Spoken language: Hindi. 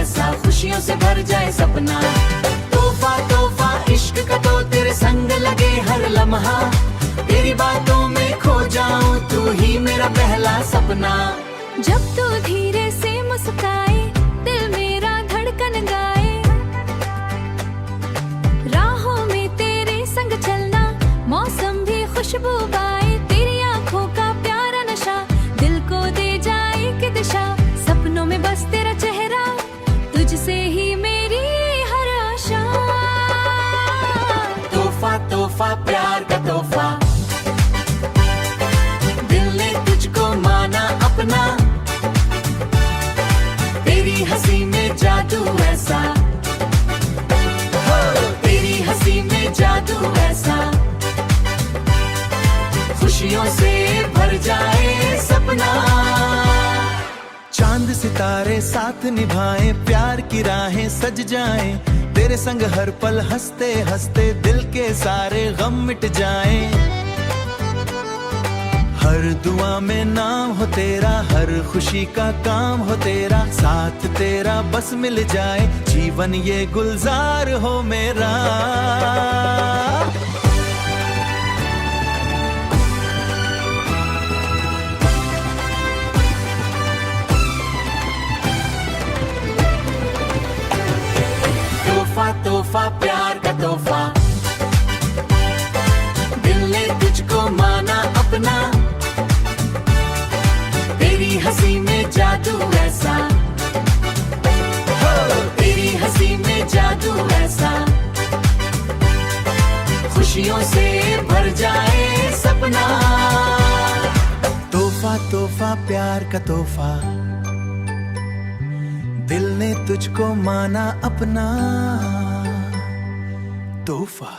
ऐसा, खुशियों से भर जाए सपना। तोहफा तोहफा इश्क का तो तेरे संग लगे हर लम्हा, तेरी बातों में खो जाऊं, तू ही मेरा पहला सपना। जब तू धीरे से मुस्काए, दिल मेरा धड़कन गाए, राहों में तेरे संग चलना, मौसम भी खुशबू पाए, तेरी आंखों का प्यारा नशा दिल को दे जाए कि दिशा। सपनों में बस तेरा चेहरा, तुझसे ही मेरी हर आशा। तोहफा तोहफा प्यार का तोहफा, दिल ने तुझको माना अपना, तेरी हंसी में जादू ऐसा, तेरी हंसी में जादू ऐसा, खुशियों से भर जाए सपना। चांद सितारे साथ निभाएं, प्यार की राहें सज जाएं, तेरे संग हर पल हंसते हंसते दिल के सारे गम मिट जाएं। हर दुआ में नाम हो तेरा, हर खुशी का काम हो तेरा, साथ तेरा बस मिल जाए, जीवन ये गुलजार हो मेरा। तोहफा तोहफा प्यार का तोहफा, दिल ने तुझको माना अपना, तेरी हंसी में जादू ऐसा, तेरी हंसी में जादू ऐसा, खुशियों से भर जाए सपना। तोहफा तोहफा प्यार का तोहफा, दिल ने तुझको माना अपना तोहफा।